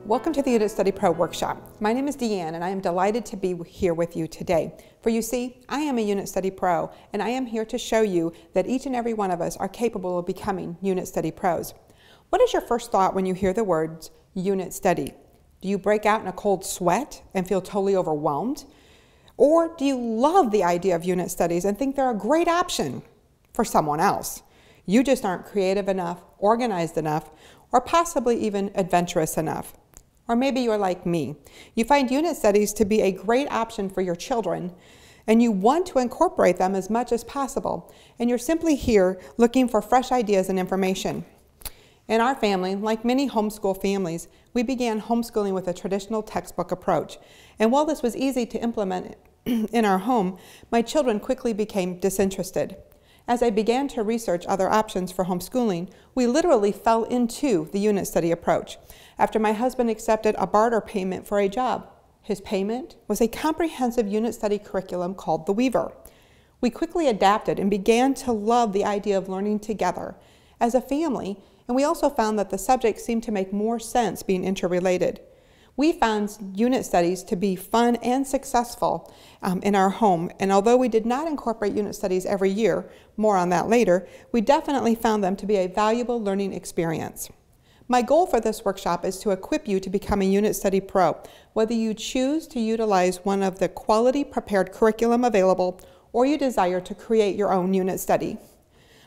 Welcome to the Unit Study Pro workshop. My name is Deanne and I am delighted to be here with you today. For you see, I am a Unit Study Pro and I am here to show you that each and every one of us are capable of becoming Unit Study Pros. What is your first thought when you hear the words Unit Study? Do you break out in a cold sweat and feel totally overwhelmed? Or do you love the idea of unit studies and think they're a great option for someone else? You just aren't creative enough, organized enough, or possibly even adventurous enough. Or maybe you're like me. You find unit studies to be a great option for your children, and you want to incorporate them as much as possible, and you're simply here looking for fresh ideas and information. In our family, like many homeschool families, we began homeschooling with a traditional textbook approach. And while this was easy to implement in our home, my children quickly became disinterested. As I began to research other options for homeschooling, we literally fell into the unit study approach after my husband accepted a barter payment for a job. His payment was a comprehensive unit study curriculum called The Weaver. We quickly adapted and began to love the idea of learning together as a family, and we also found that the subjects seemed to make more sense being interrelated. We found unit studies to be fun and successful in our home, and although we did not incorporate unit studies every year, more on that later, we definitely found them to be a valuable learning experience. My goal for this workshop is to equip you to become a Unit Study Pro, whether you choose to utilize one of the quality prepared curriculum available or you desire to create your own unit study.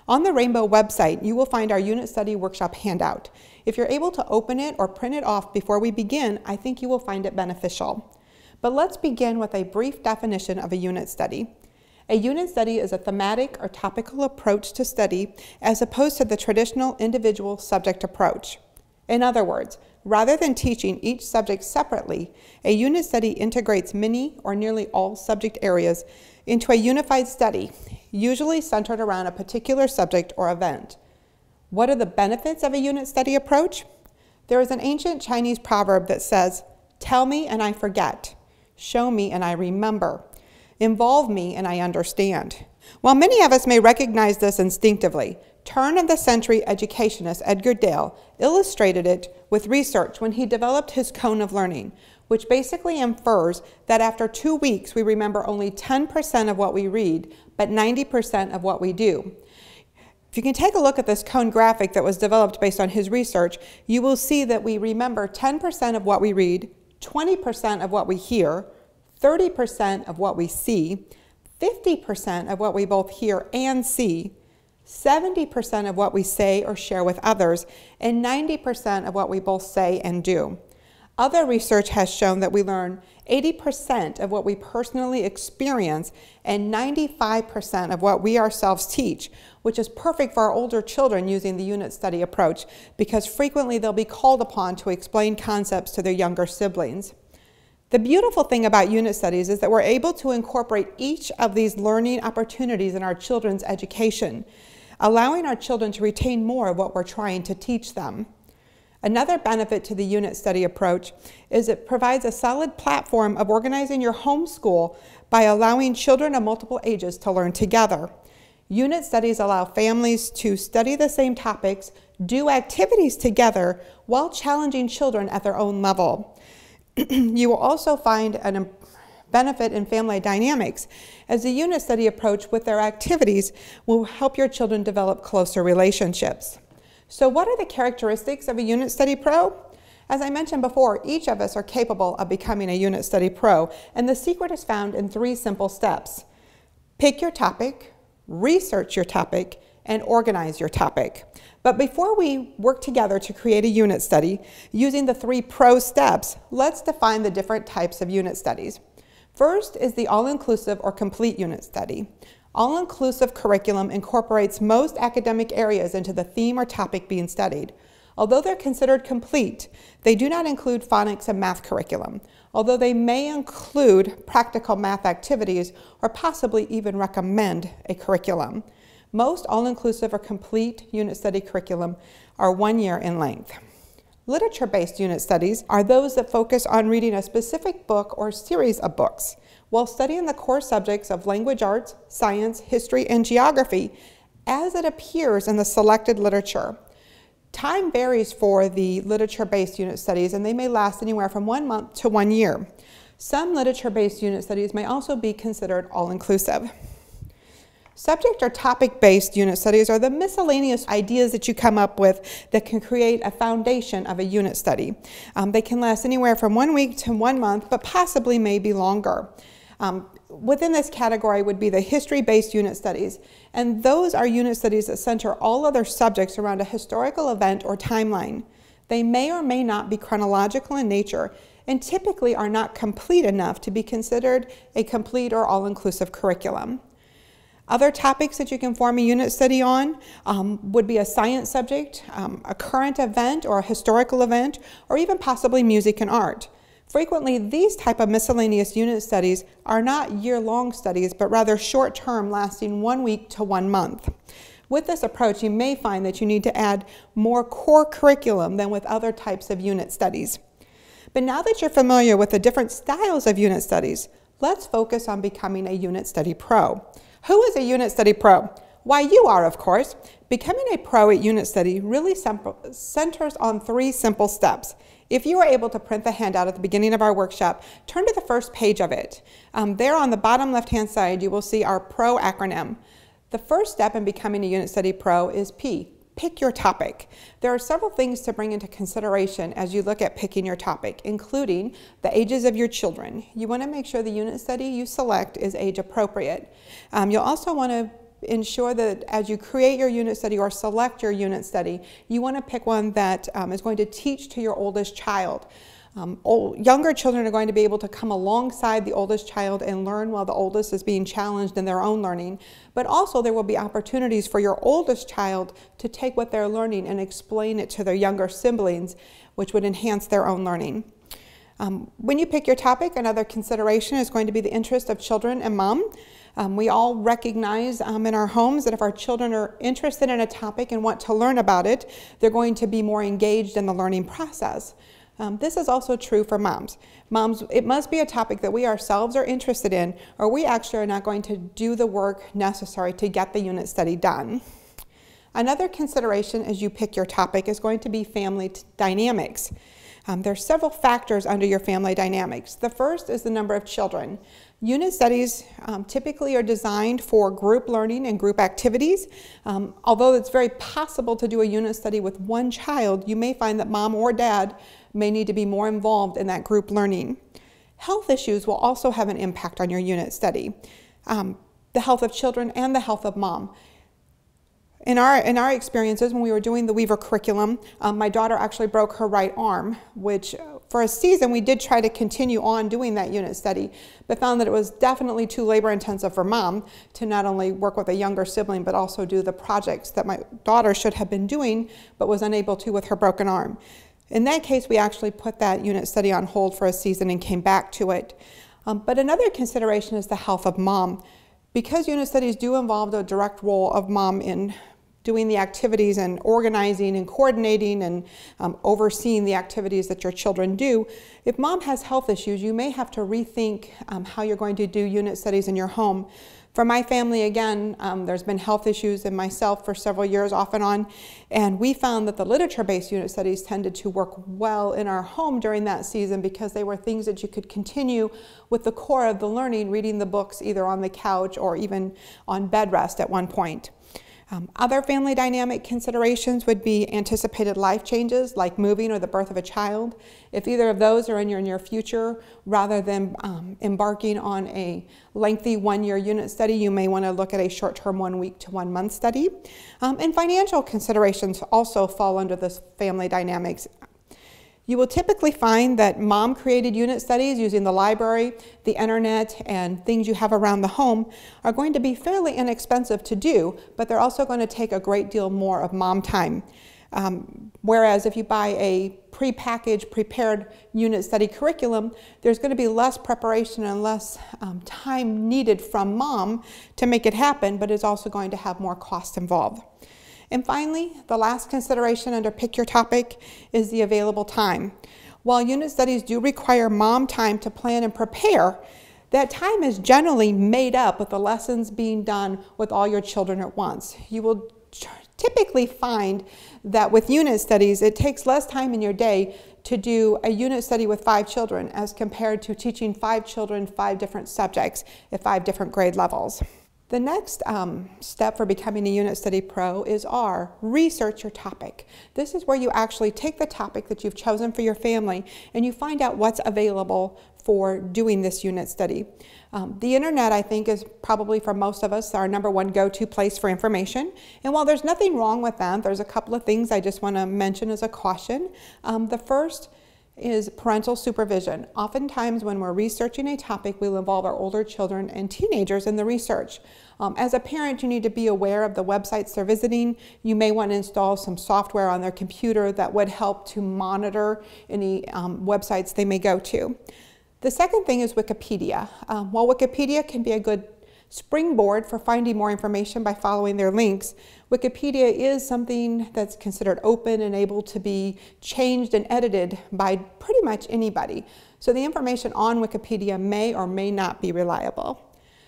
On the Rainbow website, you will find our Unit Study Workshop handout. If you're able to open it or print it off before we begin, I think you will find it beneficial. But let's begin with a brief definition of a unit study. A unit study is a thematic or topical approach to study as opposed to the traditional individual subject approach. In other words, rather than teaching each subject separately, a unit study integrates many or nearly all subject areas into a unified study, usually centered around a particular subject or event. What are the benefits of a unit study approach? There is an ancient Chinese proverb that says, "Tell me and I forget, show me and I remember, involve me and I understand." While many of us may recognize this instinctively, turn-of-the-century educationist Edgar Dale illustrated it with research when he developed his cone of learning, which basically infers that after 2 weeks we remember only 10% of what we read, but 90% of what we do. If you can take a look at this cone graphic that was developed based on his research, you will see that we remember 10% of what we read, 20% of what we hear, 30% of what we see, 50% of what we both hear and see, 70% of what we say or share with others, and 90% of what we both say and do. Other research has shown that we learn 80% of what we personally experience and 95% of what we ourselves teach, which is perfect for our older children using the unit study approach because frequently they'll be called upon to explain concepts to their younger siblings. The beautiful thing about unit studies is that we're able to incorporate each of these learning opportunities in our children's education, allowing our children to retain more of what we're trying to teach them. Another benefit to the unit study approach is it provides a solid platform of organizing your homeschool by allowing children of multiple ages to learn together. Unit studies allow families to study the same topics, do activities together, while challenging children at their own level. You will also find a benefit in family dynamics, as the unit study approach with their activities will help your children develop closer relationships. So what are the characteristics of a Unit Study Pro? As I mentioned before, each of us are capable of becoming a Unit Study Pro, and the secret is found in 3 simple steps. Pick your topic, research your topic, and organize your topic. But before we work together to create a unit study, using the 3 PRO steps, let's define the different types of unit studies. First is the all-inclusive or complete unit study. All-inclusive curriculum incorporates most academic areas into the theme or topic being studied. Although they're considered complete, they do not include phonics and math curriculum, although they may include practical math activities or possibly even recommend a curriculum. Most all-inclusive or complete unit study curriculum are 1 year in length. Literature-based unit studies are those that focus on reading a specific book or series of books, while studying the core subjects of language arts, science, history, and geography as it appears in the selected literature. Time varies for the literature-based unit studies, and they may last anywhere from 1 month to 1 year. Some literature-based unit studies may also be considered all-inclusive. Subject or topic-based unit studies are the miscellaneous ideas that you come up with that can create a foundation of a unit study. They can last anywhere from 1 week to 1 month, but possibly maybe longer. Within this category would be the history-based unit studies, and those are unit studies that center all other subjects around a historical event or timeline. They may or may not be chronological in nature, and typically are not complete enough to be considered a complete or all-inclusive curriculum. Other topics that you can form a unit study on would be a science subject, a current event or a historical event, or even possibly music and art. Frequently, these type of miscellaneous unit studies are not year-long studies, but rather short-term, lasting 1 week to 1 month. With this approach, you may find that you need to add more core curriculum than with other types of unit studies. But now that you're familiar with the different styles of unit studies, let's focus on becoming a Unit Study Pro. Who is a Unit Study Pro? Why, you are, of course. Becoming a pro at Unit Study really centers on 3 simple steps. If you are able to print the handout at the beginning of our workshop, turn to the first page of it. There on the bottom left-hand side, you will see our PRO acronym. The first step in becoming a Unit Study Pro is P. Pick your topic. There are several things to bring into consideration as you look at picking your topic, including the ages of your children. You want to make sure the unit study you select is age appropriate. You'll also want to ensure that as you create your unit study or select your unit study, you want to pick one that is going to teach to your oldest child. Younger children are going to be able to come alongside the oldest child and learn while the oldest is being challenged in their own learning. But also there will be opportunities for your oldest child to take what they're learning and explain it to their younger siblings, which would enhance their own learning. When you pick your topic, another consideration is going to be the interest of children and mom. We all recognize in our homes that if our children are interested in a topic and want to learn about it, they're going to be more engaged in the learning process. This is also true for moms. Moms, it must be a topic that we ourselves are interested in, or we actually are not going to do the work necessary to get the unit study done. Another consideration as you pick your topic is going to be family dynamics. There are several factors under your family dynamics. The first is the number of children. Unit studies typically are designed for group learning and group activities. Although it's very possible to do a unit study with 1 child, you may find that mom or dad may need to be more involved in that group learning. Health issues will also have an impact on your unit study. The health of children and the health of mom. In our experiences, when we were doing the Weaver curriculum, my daughter actually broke her right arm, which for a season we did try to continue on doing that unit study, but found that it was definitely too labor intensive for mom to not only work with a younger sibling, but also do the projects that my daughter should have been doing, but was unable to with her broken arm. In that case, we actually put that unit study on hold for a season and came back to it. But another consideration is the health of mom. Because unit studies do involve the direct role of mom in doing the activities and organizing and coordinating and overseeing the activities that your children do, if mom has health issues, you may have to rethink how you're going to do unit studies in your home. For my family, again, there's been health issues in myself for several years off and on, and we found that the literature-based unit studies tended to work well in our home during that season because they were things that you could continue with the core of the learning, reading the books either on the couch or even on bed rest at one point. Other family dynamic considerations would be anticipated life changes like moving or the birth of a child. If either of those are in your near future, rather than embarking on a lengthy 1-year unit study, you may want to look at a short-term 1 week to 1 month study. And financial considerations also fall under this family dynamics. You will typically find that mom-created unit studies using the library, the internet, and things you have around the home are going to be fairly inexpensive to do, but they're also going to take a great deal more of mom time. Whereas if you buy a prepackaged, prepared unit study curriculum, there's going to be less preparation and less time needed from mom to make it happen, but it's also going to have more cost involved. And finally, the last consideration under pick your topic is the available time. While unit studies do require mom time to plan and prepare, that time is generally made up with the lessons being done with all your children at once. You will typically find that with unit studies, it takes less time in your day to do a unit study with 5 children as compared to teaching 5 children 5 different subjects at 5 different grade levels. The next step for becoming a Unit Study Pro is R, research your topic. This is where you actually take the topic that you've chosen for your family and you find out what's available for doing this unit study. The internet, I think, is probably for most of us our #1 go-to place for information. And while there's nothing wrong with that, there's a couple of things I just want to mention as a caution. The first is parental supervision. Oftentimes when we're researching a topic, we'll involve our older children and teenagers in the research. As a parent, you need to be aware of the websites they're visiting. You may want to install some software on their computer that would help to monitor any websites they may go to. The second thing is Wikipedia. While Wikipedia can be a good springboard for finding more information by following their links, Wikipedia is something that's considered open and able to be changed and edited by pretty much anybody. So the information on Wikipedia may or may not be reliable.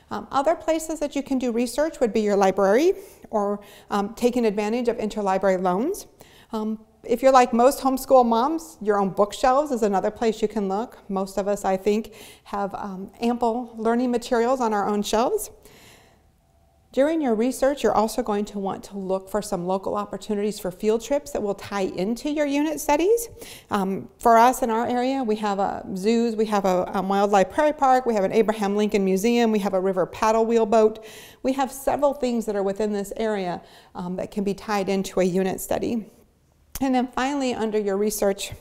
Other places that you can do research would be your library or taking advantage of interlibrary loans. If you're like most homeschool moms, your own bookshelves is another place you can look. Most of us, I think, have ample learning materials on our own shelves. During your research, you're also going to want to look for some local opportunities for field trips that will tie into your unit studies. For us in our area, we have zoos, we have a wildlife prairie park, we have an Abraham Lincoln Museum, we have a river paddle wheel boat. We have several things that are within this area that can be tied into a unit study. And then finally, under your research,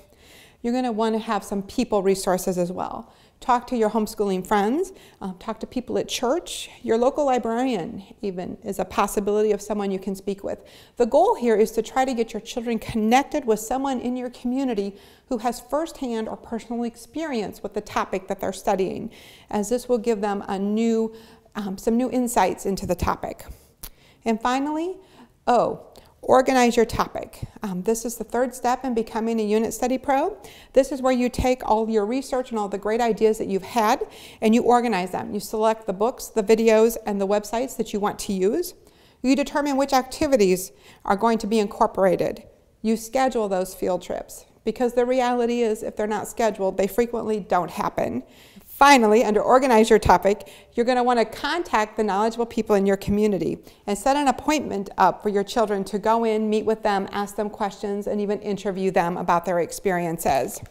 you're going to want to have some people resources as well. Talk to your homeschooling friends, talk to people at church. Your local librarian even is a possibility of someone you can speak with. The goal here is to try to get your children connected with someone in your community who has firsthand or personal experience with the topic that they're studying, as this will give them some new insights into the topic. And finally, O, organize your topic. This is the third step in becoming a Unit Study Pro. This is where you take all your research and all the great ideas that you've had and you organize them. You select the books, the videos, and the websites that you want to use. You determine which activities are going to be incorporated. You schedule those field trips because the reality is if they're not scheduled, they frequently don't happen. Finally, under Organize Your Topic, you're going to want to contact the knowledgeable people in your community and set an appointment up for your children to go in, meet with them, ask them questions, and even interview them about their experiences.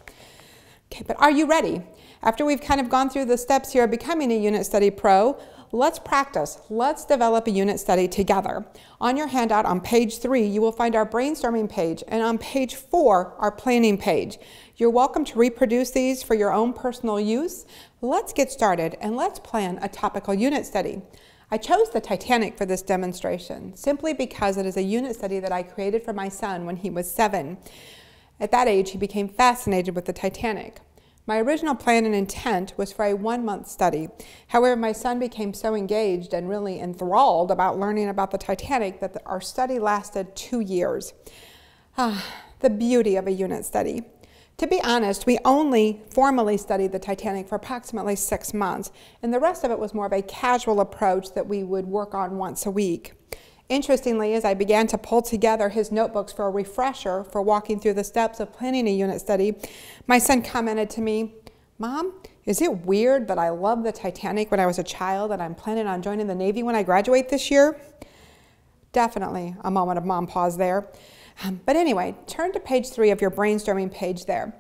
Okay, but are you ready? After we've kind of gone through the steps here of becoming a Unit Study Pro, let's practice. Let's develop a unit study together. On your handout on page 3, you will find our brainstorming page, and on page 4, our planning page. You're welcome to reproduce these for your own personal use. Let's get started and let's plan a topical unit study. I chose the Titanic for this demonstration simply because it is a unit study that I created for my son when he was 7. At that age, he became fascinated with the Titanic. My original plan and intent was for a 1-month study. However, my son became so engaged and really enthralled about learning about the Titanic that our study lasted 2 years. The beauty of a unit study. To be honest, we only formally studied the Titanic for approximately 6 months, and the rest of it was more of a casual approach that we would work on once a week. Interestingly, as I began to pull together his notebooks for a refresher for walking through the steps of planning a unit study, my son commented to me, "Mom, is it weird that I loved the Titanic when I was a child and I'm planning on joining the Navy when I graduate this year?" Definitely a moment of mom pause there. But anyway, turn to page 3 of your brainstorming page there.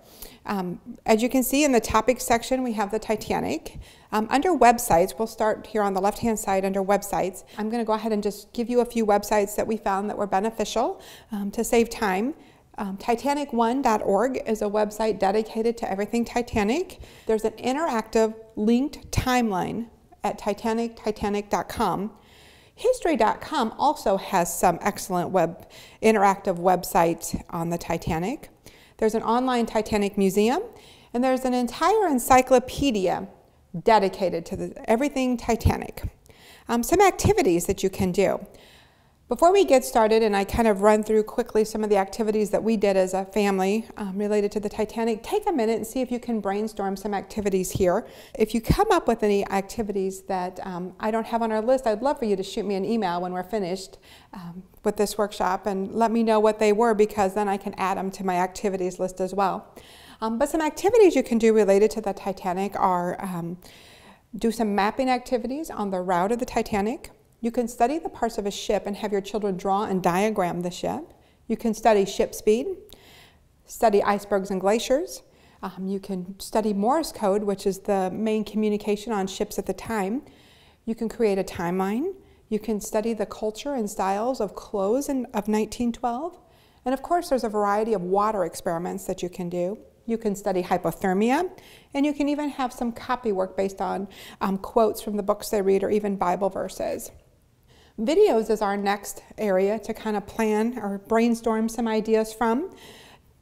As you can see in the topics section, we have the Titanic. Under websites, we'll start here on the left-hand side under websites. I'm going to go ahead and just give you a few websites that we found that were beneficial to save time. Titanic1.org is a website dedicated to everything Titanic. There's an interactive linked timeline at titanic.com. History.com also has some excellent interactive websites on the Titanic. There's an online Titanic museum, and there's an entire encyclopedia dedicated to everything Titanic. Some activities that you can do. Before we get started, and I kind of run through quickly some of the activities that we did as a family related to the Titanic, take a minute and see if you can brainstorm some activities here. If you come up with any activities that I don't have on our list, I'd love for you to shoot me an email when we're finished with this workshop and let me know what they were, because then I can add them to my activities list as well. But some activities you can do related to the Titanic are do some mapping activities on the route of the Titanic. You can study the parts of a ship and have your children draw and diagram the ship. You can study ship speed, study icebergs and glaciers. You can study Morse code, which is the main communication on ships at the time. You can create a timeline. You can study the culture and styles of clothes of 1912. And of course, there's a variety of water experiments that you can do. You can study hypothermia, and you can even have some copy work based on quotes from the books they read or even Bible verses. Videos is our next area to kind of plan or brainstorm some ideas from.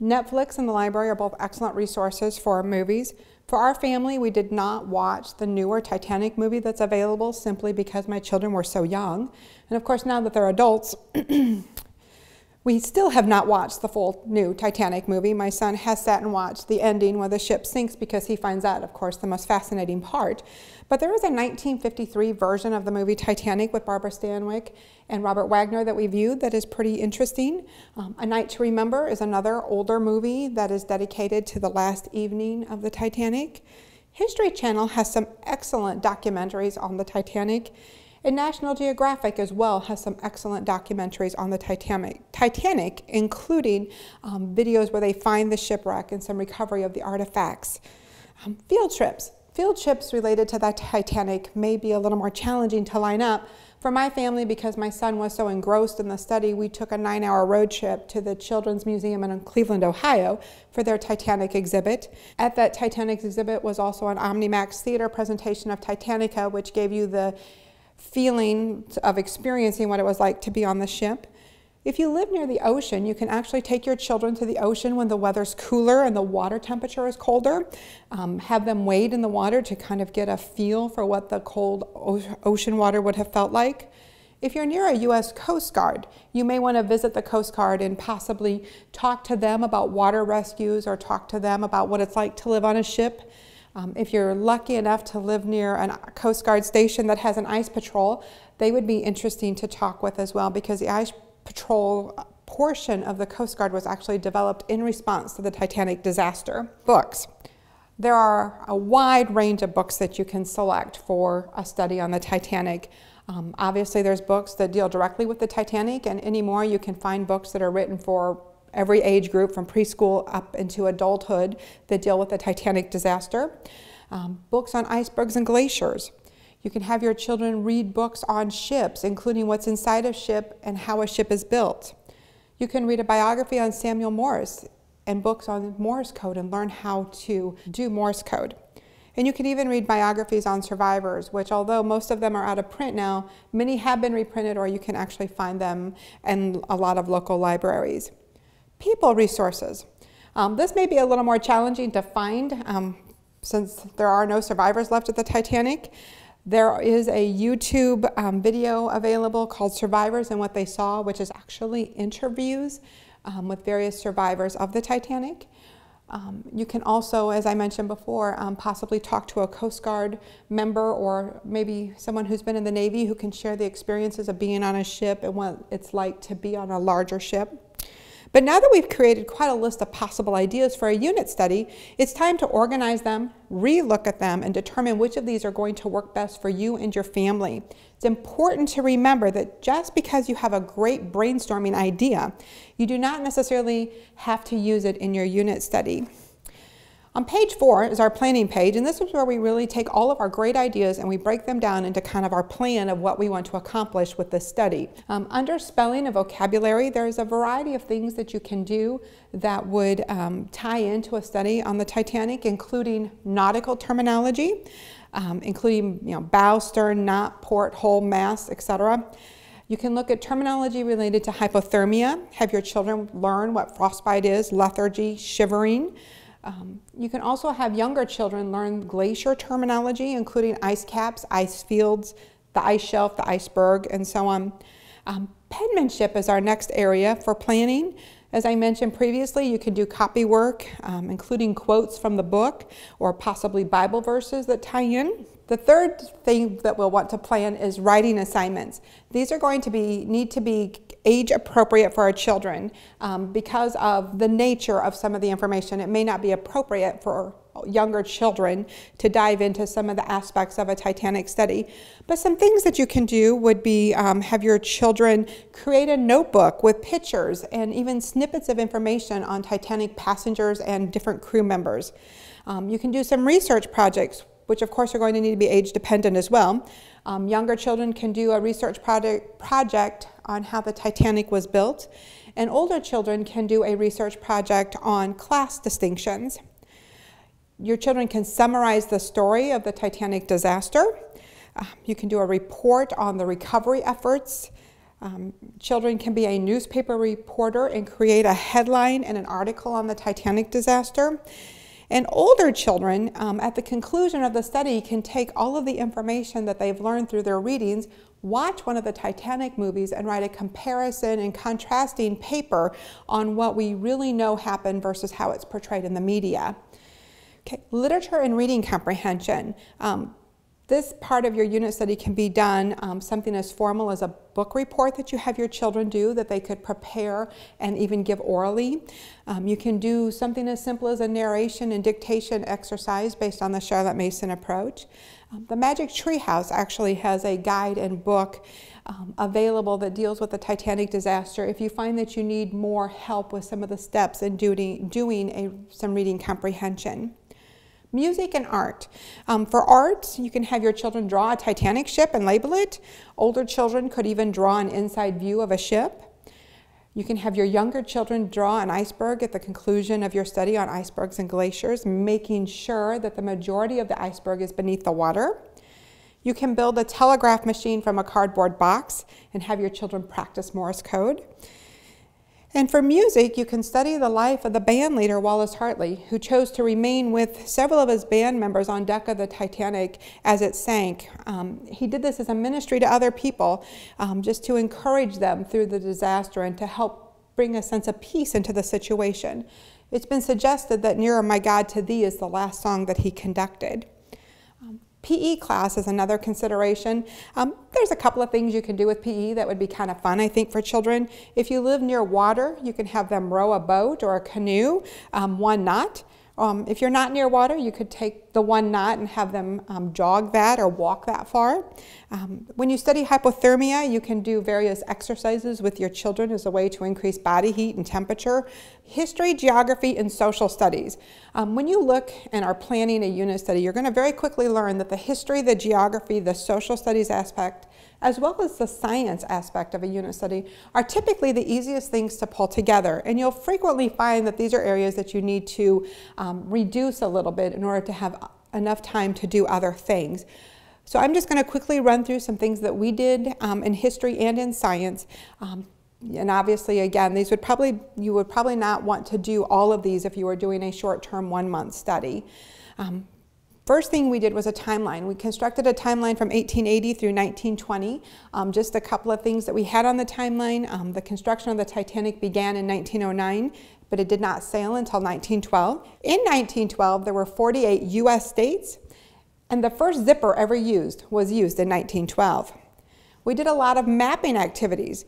Netflix and the library are both excellent resources for movies. For our family, we did not watch the newer Titanic movie that's available simply because my children were so young. And of course, now that they're adults, we still have not watched the full new Titanic movie. My son has sat and watched the ending where the ship sinks because he finds that, of course, the most fascinating part. But there is a 1953 version of the movie Titanic with Barbara Stanwyck and Robert Wagner that we viewed that is pretty interesting. A Night to Remember is another older movie that is dedicated to the last evening of the Titanic. History Channel has some excellent documentaries on the Titanic. And National Geographic as well has some excellent documentaries on the Titanic, including videos where they find the shipwreck and some recovery of the artifacts. Field trips. Field trips related to the Titanic may be a little more challenging to line up. For my family, because my son was so engrossed in the study, we took a 9-hour road trip to the Children's Museum in Cleveland, Ohio for their Titanic exhibit. At that Titanic exhibit was also an OmniMax theater presentation of Titanica, which gave you the feeling of experiencing what it was like to be on the ship. If you live near the ocean, you can actually take your children to the ocean when the weather's cooler and the water temperature is colder. Have them wade in the water to kind of get a feel for what the cold ocean water would have felt like. If you're near a U.S. Coast Guard, you may want to visit the Coast Guard and possibly talk to them about water rescues or talk to them about what it's like to live on a ship. If you're lucky enough to live near a Coast Guard station that has an ice patrol, they would be interesting to talk with as well, because the ice patrol portion of the Coast Guard was actually developed in response to the Titanic disaster. Books. There are a wide range of books that you can select for a study on the Titanic. Obviously, there's books that deal directly with the Titanic, and anymore you can find books that are written for every age group from preschool up into adulthood that deal with the Titanic disaster. Books on icebergs and glaciers. You can have your children read books on ships, including what's inside a ship and how a ship is built. You can read a biography on Samuel Morse and books on Morse code and learn how to do Morse code. And you can even read biographies on survivors, which although most of them are out of print now, many have been reprinted, or you can actually find them in a lot of local libraries. People resources. This may be a little more challenging to find since there are no survivors left at the Titanic. There is a YouTube video available called Survivors and What They Saw, which is actually interviews with various survivors of the Titanic. You can also, as I mentioned before, possibly talk to a Coast Guard member or maybe someone who's been in the Navy who can share the experiences of being on a ship and what it's like to be on a larger ship. But now that we've created quite a list of possible ideas for a unit study, it's time to organize them, re-look at them, and determine which of these are going to work best for you and your family. It's important to remember that just because you have a great brainstorming idea, you do not necessarily have to use it in your unit study. On page 4 is our planning page, and this is where we really take all of our great ideas and we break them down into kind of our plan of what we want to accomplish with this study. Under spelling and vocabulary, there's a variety of things that you can do that would tie into a study on the Titanic, including nautical terminology, including bow, stern, knot, port, hull, mast, etc. You can look at terminology related to hypothermia, have your children learn what frostbite is, lethargy, shivering. You can also have younger children learn glacier terminology, including ice caps, ice fields, the ice shelf, the iceberg, and so on. Penmanship is our next area for planning. As I mentioned previously, you can do copy work, including quotes from the book or possibly Bible verses that tie in. The third thing that we'll want to plan is writing assignments. These are going to need to be age appropriate for our children because of the nature of some of the information. It may not be appropriate for younger children to dive into some of the aspects of a Titanic study. But some things that you can do would be have your children create a notebook with pictures and even snippets of information on Titanic passengers and different crew members. You can do some research projects, which of course are going to need to be age dependent as well. Younger children can do a research project on how the Titanic was built, and older children can do a research project on class distinctions. Your children can summarize the story of the Titanic disaster. You can do a report on the recovery efforts. Children can be a newspaper reporter and create a headline and an article on the Titanic disaster. And older children, at the conclusion of the study, can take all of the information that they've learned through their readings, watch one of the Titanic movies, and write a comparison and contrasting paper on what we really know happened versus how it's portrayed in the media. Okay. Literature and reading comprehension. This part of your unit study can be done something as formal as a book report that you have your children do that they could prepare and even give orally. You can do something as simple as a narration and dictation exercise based on the Charlotte Mason approach. The Magic Tree House actually has a guide and book available that deals with the Titanic disaster if you find that you need more help with some of the steps in doing some reading comprehension. Music and art. For art, you can have your children draw a Titanic ship and label it. Older children could even draw an inside view of a ship. You can have your younger children draw an iceberg at the conclusion of your study on icebergs and glaciers, making sure that the majority of the iceberg is beneath the water. You can build a telegraph machine from a cardboard box and have your children practice Morse code. And for music, you can study the life of the band leader, Wallace Hartley, who chose to remain with several of his band members on deck of the Titanic as it sank. He did this as a ministry to other people, just to encourage them through the disaster and to help bring a sense of peace into the situation. It's been suggested that Nearer My God to Thee is the last song that he conducted. PE class is another consideration. There's a couple of things you can do with PE that would be kind of fun, I think, for children. If you live near water, you can have them row a boat or a canoe, one knot. If you're not near water, you could take the one knot and have them jog that or walk that far. When you study hypothermia, you can do various exercises with your children as a way to increase body heat and temperature. History, geography, and social studies. When you look and are planning a unit study, you're going to very quickly learn that the history, the geography, the social studies aspect, as well as the science aspect of a unit study, are typically the easiest things to pull together. And you'll frequently find that these are areas that you need to reduce a little bit in order to have enough time to do other things. So I'm just going to quickly run through some things that we did in history and in science. And obviously, again, you would probably not want to do all of these if you were doing a short-term 1-month study. First thing we did was a timeline. We constructed a timeline from 1880 through 1920. Just a couple of things that we had on the timeline. The construction of the Titanic began in 1909, but it did not sail until 1912. In 1912, there were 48 U.S. states, and the first zipper ever used was used in 1912. We did a lot of mapping activities,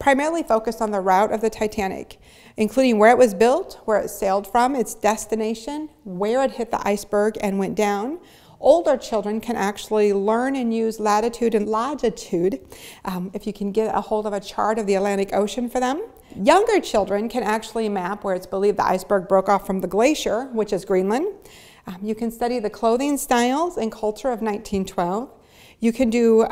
primarily focused on the route of the Titanic, including where it was built, where it sailed from, its destination, where it hit the iceberg and went down. Older children can actually learn and use latitude and longitude if you can get a hold of a chart of the Atlantic Ocean for them. Younger children can actually map where it's believed the iceberg broke off from the glacier, which is Greenland. You can study the clothing styles and culture of 1912. You can do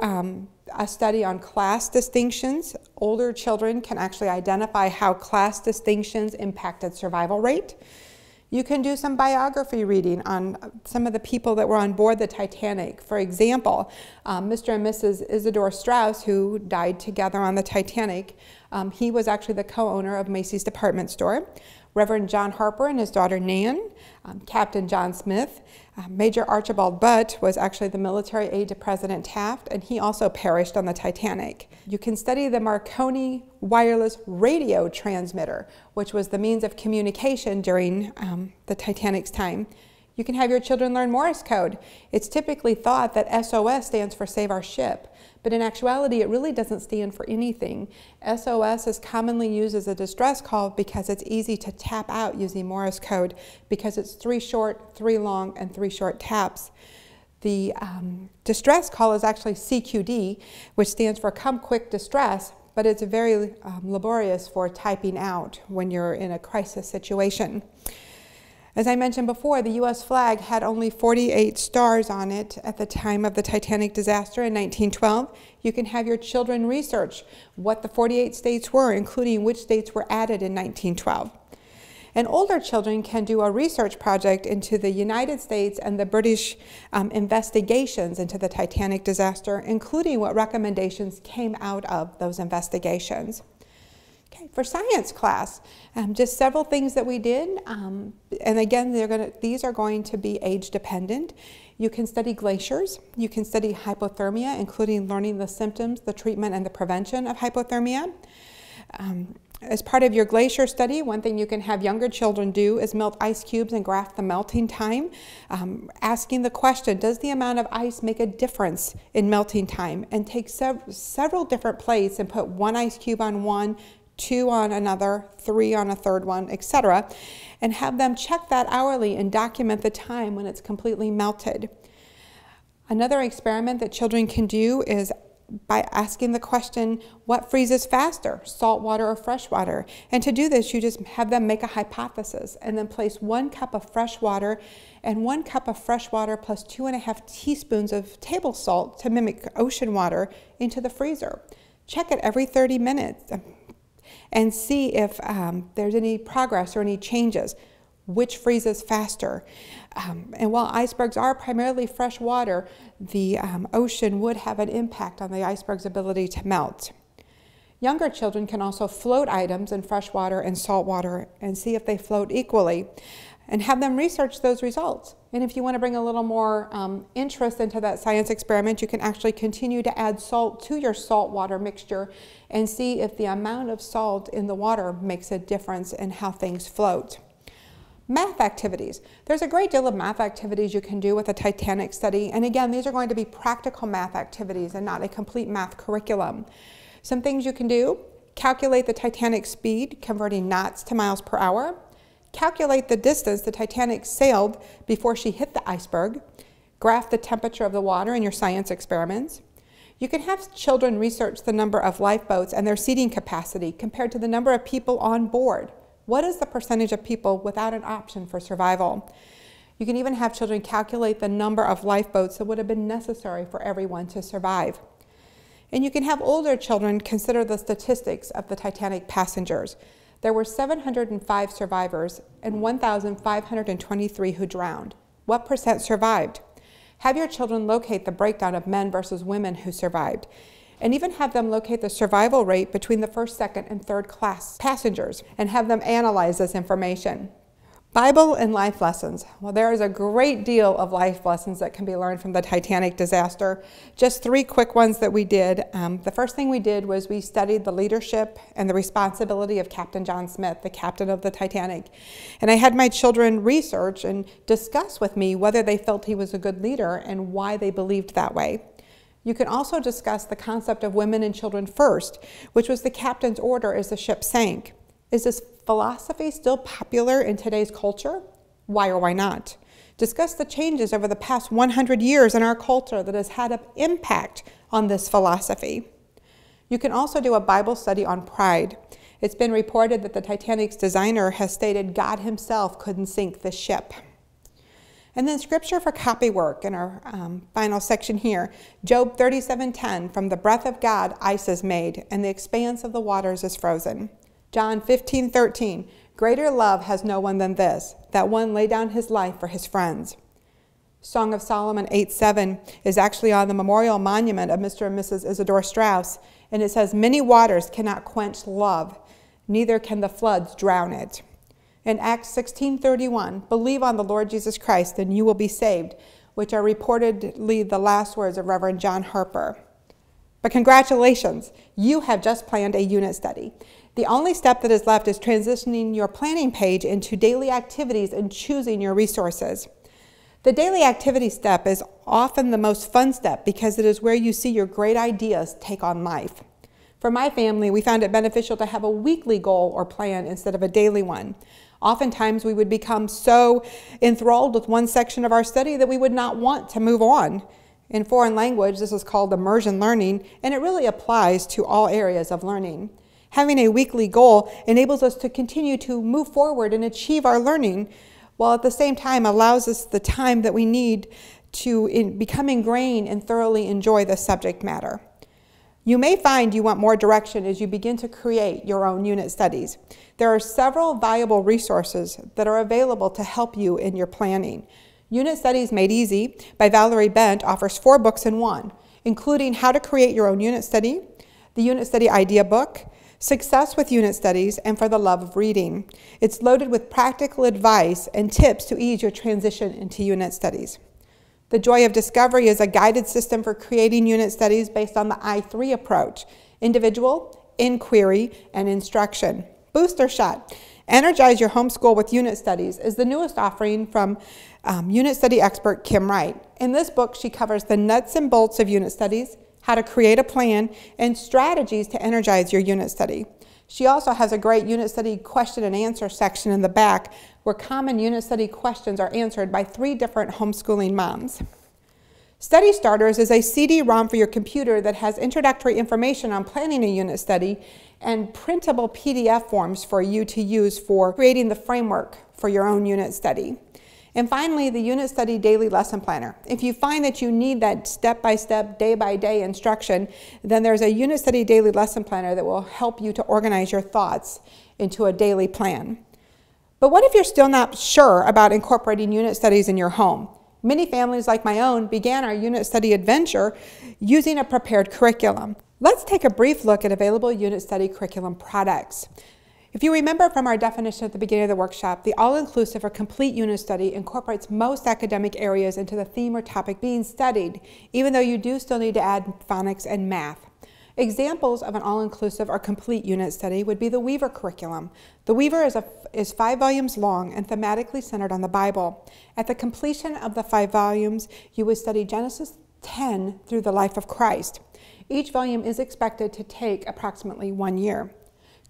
a study on class distinctions. Older children can actually identify how class distinctions impacted survival rate. You can do some biography reading on some of the people that were on board the Titanic. For example, Mr. and Mrs. Isidore Straus, who died together on the Titanic, he was actually the co-owner of Macy's department store. Reverend John Harper and his daughter Nan, Captain John Smith, Major Archibald Butt was actually the military aide to President Taft, and he also perished on the Titanic. You can study the Marconi wireless radio transmitter, which was the means of communication during the Titanic's time. You can have your children learn Morse code. It's typically thought that SOS stands for Save Our Ship, but in actuality it really doesn't stand for anything. SOS is commonly used as a distress call because it's easy to tap out using Morse code because it's 3 short, 3 long, and 3 short taps. The distress call is actually CQD, which stands for Come Quick Distress, but it's very laborious for typing out when you're in a crisis situation. As I mentioned before, the U.S. flag had only 48 stars on it at the time of the Titanic disaster in 1912. You can have your children research what the 48 states were, including which states were added in 1912. And older children can do a research project into the United States and the British investigations into the Titanic disaster, including what recommendations came out of those investigations. Okay, for science class, just several things that we did, and again, these are going to be age dependent. You can study glaciers, you can study hypothermia, including learning the symptoms, the treatment, and the prevention of hypothermia. As part of your glacier study, one thing you can have younger children do is melt ice cubes and graph the melting time, asking the question, does the amount of ice make a difference in melting time? And take several different plates and put 1 ice cube on one, 2 on another, 3 on a third one, etc., and have them check that hourly and document the time when it's completely melted. Another experiment that children can do is by asking the question, what freezes faster, salt water or fresh water? And to do this, you just have them make a hypothesis and then place 1 cup of fresh water and 1 cup of fresh water plus 2.5 teaspoons of table salt to mimic ocean water into the freezer. Check it every 30 minutes. And see if there's any progress or any changes, which freezes faster. And while icebergs are primarily fresh water, the ocean would have an impact on the iceberg's ability to melt. Younger children can also float items in fresh water and salt water and see if they float equally, and have them research those results. And if you want to bring a little more interest into that science experiment, you can actually continue to add salt to your salt water mixture and see if the amount of salt in the water makes a difference in how things float. Math activities. There's a great deal of math activities you can do with a Titanic study, and again, these are going to be practical math activities and not a complete math curriculum. Some things you can do: calculate the Titanic speed, converting knots to miles per hour. Calculate the distance the Titanic sailed before she hit the iceberg. Graph the temperature of the water in your science experiments. You can have children research the number of lifeboats and their seating capacity compared to the number of people on board. What is the percentage of people without an option for survival? You can even have children calculate the number of lifeboats that would have been necessary for everyone to survive. And you can have older children consider the statistics of the Titanic passengers. There were 705 survivors and 1,523 who drowned. What percent survived? Have your children locate the breakdown of men versus women who survived, and even have them locate the survival rate between the first, second, and third class passengers, and have them analyze this information. Bible and life lessons. Well, there is a great deal of life lessons that can be learned from the Titanic disaster. Just 3 quick ones that we did. The first thing we did was we studied the leadership and the responsibility of Captain John Smith, the captain of the Titanic. And I had my children research and discuss with me whether they felt he was a good leader and why they believed that way. You can also discuss the concept of women and children first, which was the captain's order as the ship sank. Is this philosophy still popular in today's culture? Why or why not? Discuss the changes over the past 100 years in our culture that has had an impact on this philosophy. You can also do a Bible study on pride. It's been reported that the Titanic's designer has stated God himself couldn't sink this ship. And then scripture for copy work in our final section here. Job 37:10, from the breath of God ice is made, and the expanse of the waters is frozen. John 15:13, greater love has no one than this, that one lay down his life for his friends. Song of Solomon 8:7 is actually on the memorial monument of Mr. and Mrs. Isidore Straus, and it says, many waters cannot quench love, neither can the floods drown it. In Acts 16:31, believe on the Lord Jesus Christ and you will be saved, which are reportedly the last words of Reverend John Harper. But congratulations, you have just planned a unit study. The only step that is left is transitioning your planning page into daily activities and choosing your resources. The daily activity step is often the most fun step because it is where you see your great ideas take on life. For my family, we found it beneficial to have a weekly goal or plan instead of a daily one. Oftentimes, we would become so enthralled with one section of our study that we would not want to move on. In foreign language, this is called immersion learning, and it really applies to all areas of learning. Having a weekly goal enables us to continue to move forward and achieve our learning, while at the same time allows us the time that we need to become ingrained and thoroughly enjoy the subject matter. You may find you want more direction as you begin to create your own unit studies. There are several valuable resources that are available to help you in your planning. Unit Studies Made Easy by Valerie Bent offers 4 books in one, including How to Create Your Own Unit Study, the Unit Study Idea Book, Success with Unit Studies, and For the Love of Reading. It's loaded with practical advice and tips to ease your transition into unit studies. The Joy of Discovery is a guided system for creating unit studies based on the I3 approach: individual, inquiry, and instruction. Booster Shot. Energize Your Homeschool with Unit Studies is the newest offering from unit study expert Kim Wright. In this book, she covers the nuts and bolts of unit studies, how to create a plan, and strategies to energize your unit study. She also has a great unit study question and answer section in the back where common unit study questions are answered by 3 different homeschooling moms. Study Starters is a CD-ROM for your computer that has introductory information on planning a unit study and printable PDF forms for you to use for creating the framework for your own unit study. And finally, the Unit Study Daily Lesson Planner. If you find that you need that step-by-step, day-by-day instruction, then there's a Unit Study Daily Lesson Planner that will help you to organize your thoughts into a daily plan. But what if you're still not sure about incorporating unit studies in your home? Many families like my own began our unit study adventure using a prepared curriculum. Let's take a brief look at available unit study curriculum products. If you remember from our definition at the beginning of the workshop, the all-inclusive or complete unit study incorporates most academic areas into the theme or topic being studied, even though you do still need to add phonics and math. Examples of an all-inclusive or complete unit study would be the Weaver curriculum. The Weaver is 5 volumes long and thematically centered on the Bible. At the completion of the 5 volumes, you would study Genesis 10 through the life of Christ. Each volume is expected to take approximately 1 year.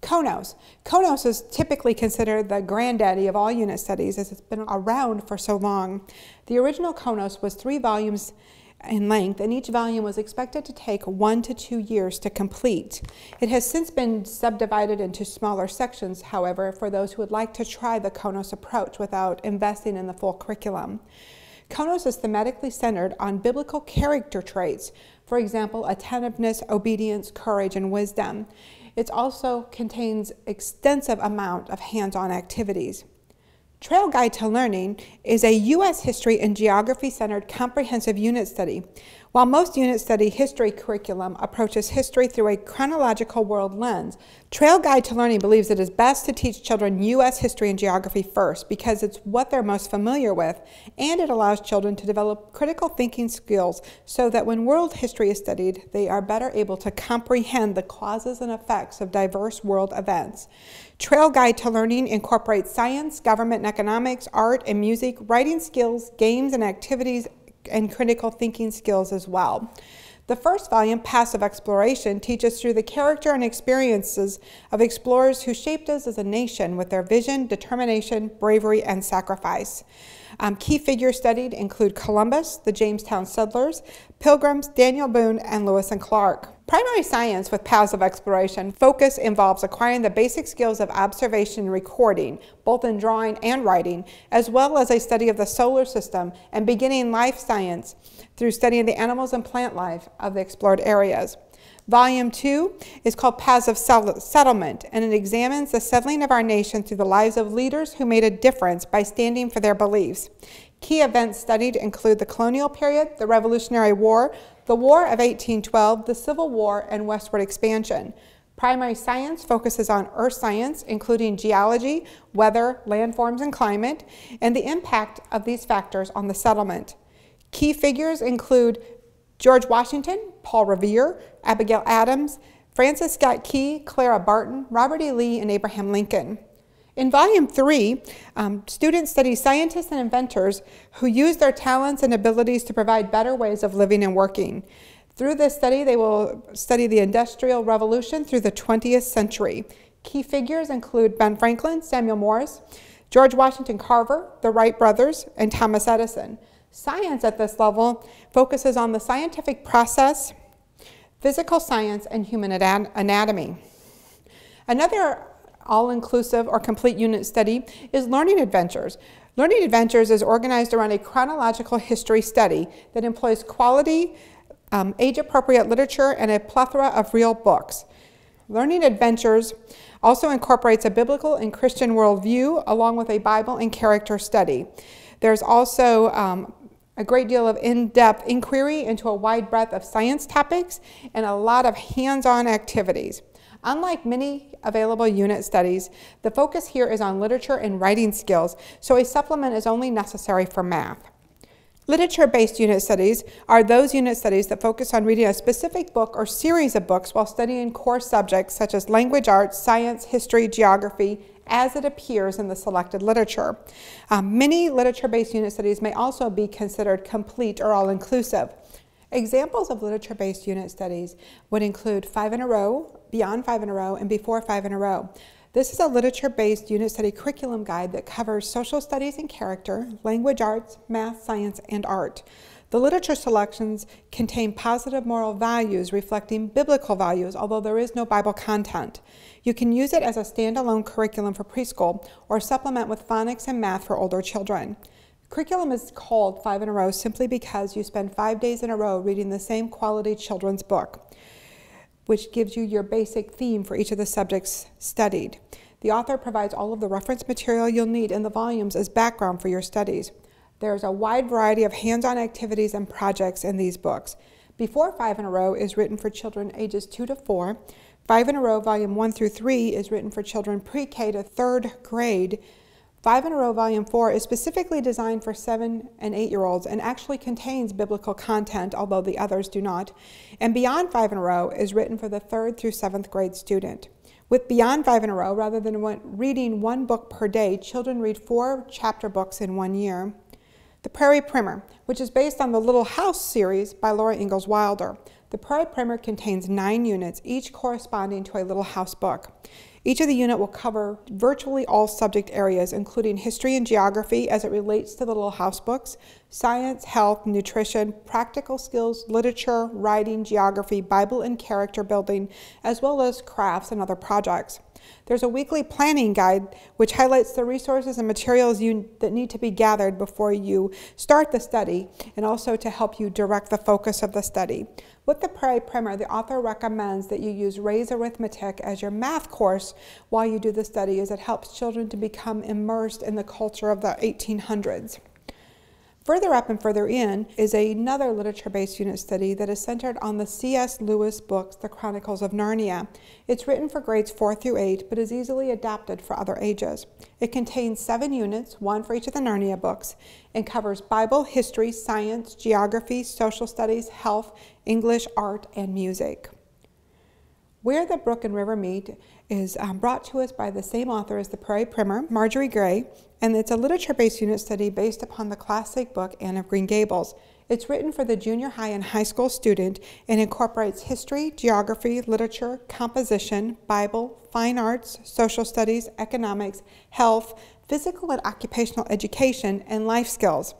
Konos. Konos is typically considered the granddaddy of all unit studies as it's been around for so long. The original Konos was 3 volumes in length, and each volume was expected to take 1 to 2 years to complete. It has since been subdivided into smaller sections, however, for those who would like to try the Konos approach without investing in the full curriculum. Konos is thematically centered on biblical character traits, for example, attentiveness, obedience, courage, and wisdom. It also contains extensive amount of hands-on activities. Trail Guide to Learning is a U.S. history and geography-centered comprehensive unit study. While most unit study history curriculum approaches history through a chronological world lens, Trail Guide to Learning believes it is best to teach children U.S. history and geography first because it's what they're most familiar with, and it allows children to develop critical thinking skills so that when world history is studied, they are better able to comprehend the causes and effects of diverse world events. Trail Guide to Learning incorporates science, government and economics, art and music, writing skills, games and activities, and critical thinking skills as well. The first volume, Passive Exploration, teaches through the character and experiences of explorers who shaped us as a nation with their vision, determination, bravery, and sacrifice. Key figures studied include Columbus, the Jamestown settlers, Pilgrims, Daniel Boone, and Lewis and Clark. Primary science with Passive Exploration focus involves acquiring the basic skills of observation and recording, both in drawing and writing, as well as a study of the solar system and beginning life science through studying the animals and plant life of the explored areas. Volume 2 is called Passive Settlement, and it examines the settling of our nation through the lives of leaders who made a difference by standing for their beliefs. Key events studied include the colonial period, the Revolutionary War, the War of 1812, the Civil War, and westward expansion. Primary science focuses on earth science, including geology, weather, landforms, and climate, and the impact of these factors on the settlement. Key figures include George Washington, Paul Revere, Abigail Adams, Francis Scott Key, Clara Barton, Robert E. Lee, and Abraham Lincoln. In Volume 3, students study scientists and inventors who use their talents and abilities to provide better ways of living and working. Through this study, they will study the Industrial Revolution through the 20th century. Key figures include Ben Franklin, Samuel Morse, George Washington Carver, the Wright brothers, and Thomas Edison. Science at this level focuses on the scientific process, physical science, and human anatomy. Another all-inclusive or complete unit study is Learning Adventures. Learning Adventures is organized around a chronological history study that employs quality, age-appropriate literature, and a plethora of real books. Learning Adventures also incorporates a biblical and Christian worldview along with a Bible and character study. There's also a great deal of in-depth inquiry into a wide breadth of science topics and a lot of hands-on activities. Unlike many available unit studies, the focus here is on literature and writing skills, so a supplement is only necessary for math. Literature-based unit studies are those unit studies that focus on reading a specific book or series of books while studying core subjects such as language arts, science, history, geography, as it appears in the selected literature. Many literature-based unit studies may also be considered complete or all-inclusive. Examples of literature-based unit studies would include 5 in a row, beyond 5 in a row, and before 5 in a row. This is a literature-based unit study curriculum guide that covers social studies and character, language arts, math, science, and art. The literature selections contain positive moral values reflecting biblical values, although there is no Bible content. You can use it as a standalone curriculum for preschool or supplement with phonics and math for older children. Curriculum is called 5 in a row simply because you spend 5 days in a row reading the same quality children's book, which gives you your basic theme for each of the subjects studied. The author provides all of the reference material you'll need in the volumes as background for your studies. There's a wide variety of hands-on activities and projects in these books. Before 5 in a row is written for children ages 2 to 4. 5 in a row, volume 1 through 3 is written for children pre-K to 3rd grade. 5 in a row, volume 4 is specifically designed for 7 and 8-year-olds and actually contains biblical content, although the others do not. And Beyond 5 in a row is written for the 3rd through 7th grade student. With Beyond 5 in a row, rather than reading 1 book per day, children read 4 chapter books in 1 year. The Prairie Primer, which is based on the Little House series by Laura Ingalls Wilder. The Prairie Primer contains 9 units, each corresponding to a Little House book. Each of the unit will cover virtually all subject areas, including history and geography as it relates to the Little House books, science, health, nutrition, practical skills, literature, writing, geography, Bible and character building, as well as crafts and other projects. There's a weekly planning guide which highlights the resources and materials that need to be gathered before you start the study and also to help you direct the focus of the study. With the Prairie Primer, the author recommends that you use Ray's Arithmetic as your math course while you do the study, as it helps children to become immersed in the culture of the 1800s. Further up and further in is another literature-based unit study that is centered on the C.S. Lewis books, The Chronicles of Narnia. It's written for grades 4 through 8, but is easily adapted for other ages. It contains 7 units, 1 for each of the Narnia books, and covers Bible, history, science, geography, social studies, health, English, art, and music. Where the Brook and River Meet is brought to us by the same author as the Prairie Primer, Marjorie Gray, and it's a literature-based unit study based upon the classic book Anne of Green Gables. It's written for the junior high and high school student and incorporates history, geography, literature, composition, Bible, fine arts, social studies, economics, health, physical and occupational education, and life skills.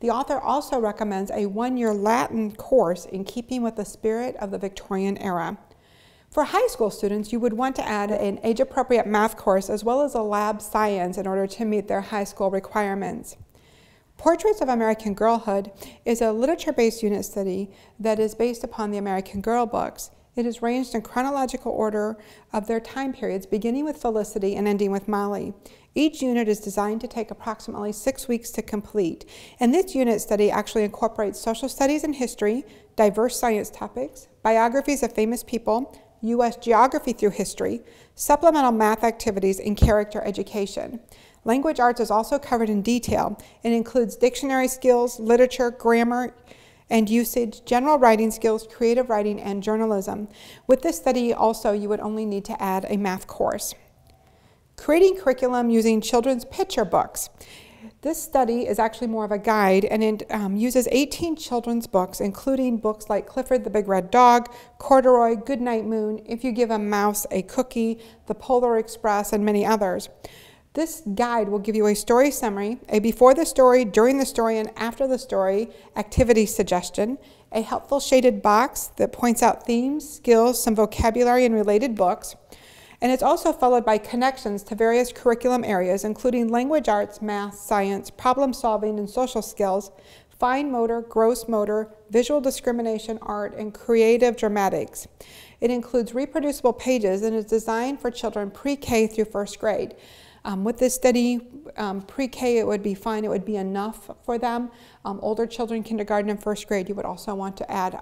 The author also recommends a 1-year Latin course in keeping with the spirit of the Victorian era. For high school students, you would want to add an age-appropriate math course as well as a lab science in order to meet their high school requirements. Portraits of American Girlhood is a literature-based unit study that is based upon the American Girl books. It is ranged in chronological order of their time periods, beginning with Felicity and ending with Molly. Each unit is designed to take approximately 6 weeks to complete, and this unit study actually incorporates social studies and history, diverse science topics, biographies of famous people, U.S. geography through history, supplemental math activities, and character education. Language arts is also covered in detail and includes dictionary skills, literature, grammar, and usage, general writing skills, creative writing, and journalism. With this study also, you would only need to add a math course. Creating curriculum using children's picture books. This study is actually more of a guide, and it uses 18 children's books, including books like Clifford the Big Red Dog, Corduroy, Goodnight Moon, If You Give a Mouse a Cookie, The Polar Express, and many others. This guide will give you a story summary, a before the story, during the story, and after the story activity suggestion, a helpful shaded box that points out themes, skills, some vocabulary, and related books. And it's also followed by connections to various curriculum areas, including language arts, math, science, problem solving, and social skills, fine motor, gross motor, visual discrimination, art, and creative dramatics. It includes reproducible pages and is designed for children pre-K through first grade. With this study, pre-K, it would be fine, it would be enough for them. Older children, kindergarten and first grade, you would also want to add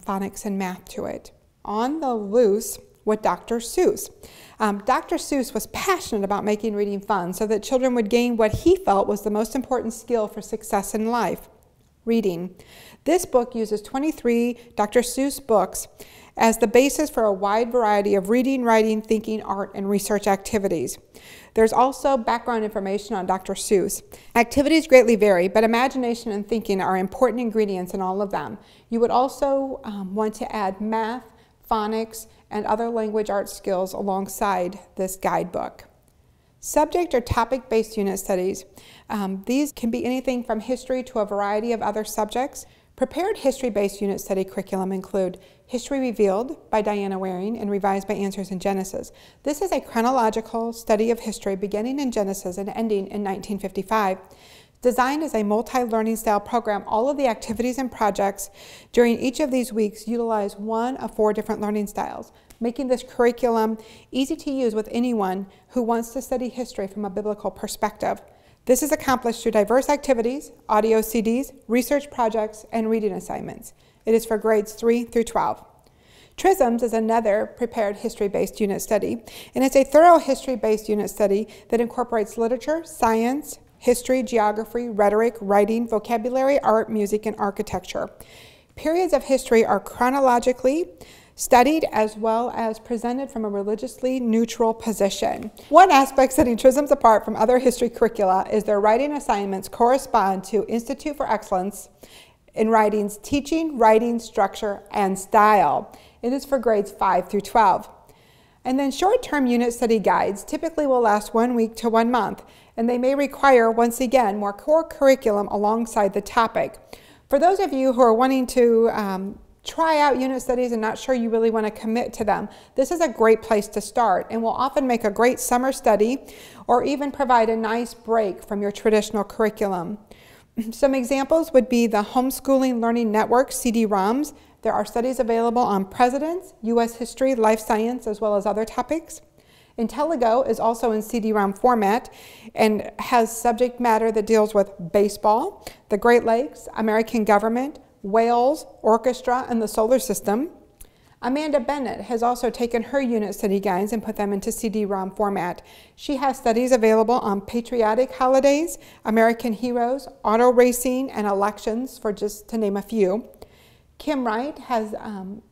phonics and math to it. On the Loose with Dr. Seuss. Dr. Seuss was passionate about making reading fun so that children would gain what he felt was the most important skill for success in life, reading. This book uses 23 Dr. Seuss books as the basis for a wide variety of reading, writing, thinking, art, and research activities. There's also background information on Dr. Seuss. Activities greatly vary, but imagination and thinking are important ingredients in all of them. You would also want to add math, phonics, and other language arts skills alongside this guidebook. Subject or topic-based unit studies. These can be anything from history to a variety of other subjects. Prepared history-based unit study curriculum include History Revealed by Diana Waring and revised by Answers in Genesis. This is a chronological study of history beginning in Genesis and ending in 1955. Designed as a multi-learning style program, all of the activities and projects during each of these weeks utilize one of 4 different learning styles, making this curriculum easy to use with anyone who wants to study history from a biblical perspective. This is accomplished through diverse activities, audio CDs, research projects, and reading assignments. It is for grades 3 through 12. TRISMS is another prepared history-based unit study, and it's a thorough history-based unit study that incorporates literature, science, history, geography, rhetoric, writing, vocabulary, art, music, and architecture. Periods of history are chronologically studied as well as presented from a religiously neutral position. One aspect setting TRISMS apart from other history curricula is their writing assignments correspond to Institute for Excellence in Writing's teaching, writing, structure, and style. It is for grades 5 through 12. And then short-term unit study guides typically will last 1 week to 1 month, and they may require, once again, more core curriculum alongside the topic. For those of you who are wanting to try out unit studies and not sure you really want to commit to them, this is a great place to start and will often make a great summer study or even provide a nice break from your traditional curriculum. Some examples would be the Homeschooling Learning Network CD-ROMs. There are studies available on presidents, U.S. history, life science, as well as other topics. Intelligo is also in CD-ROM format and has subject matter that deals with baseball, the Great Lakes, American government, whales, orchestra, and the solar system. Amanda Bennett has also taken her unit study guides and put them into CD-ROM format. She has studies available on patriotic holidays, American heroes, auto racing, and elections, for just to name a few. Kim Wright has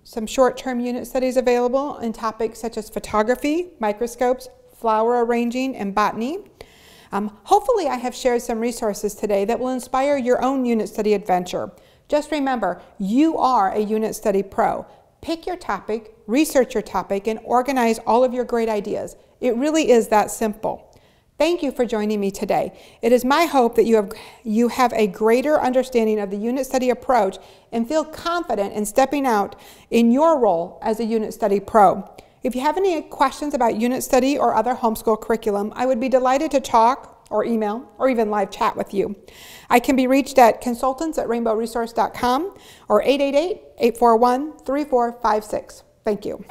some short-term unit studies available in topics such as photography, microscopes, flower arranging, and botany. Hopefully I have shared some resources today that will inspire your own unit study adventure. Just remember, you are a Unit Study Pro. Pick your topic, research your topic, and organize all of your great ideas. It really is that simple. Thank you for joining me today. It is my hope that you have a greater understanding of the unit study approach and feel confident in stepping out in your role as a Unit Study Pro. If you have any questions about unit study or other homeschool curriculum, I would be delighted to talk or email or even live chat with you. I can be reached at consultants@rainbowresource.com or 888-841-3456. Thank you.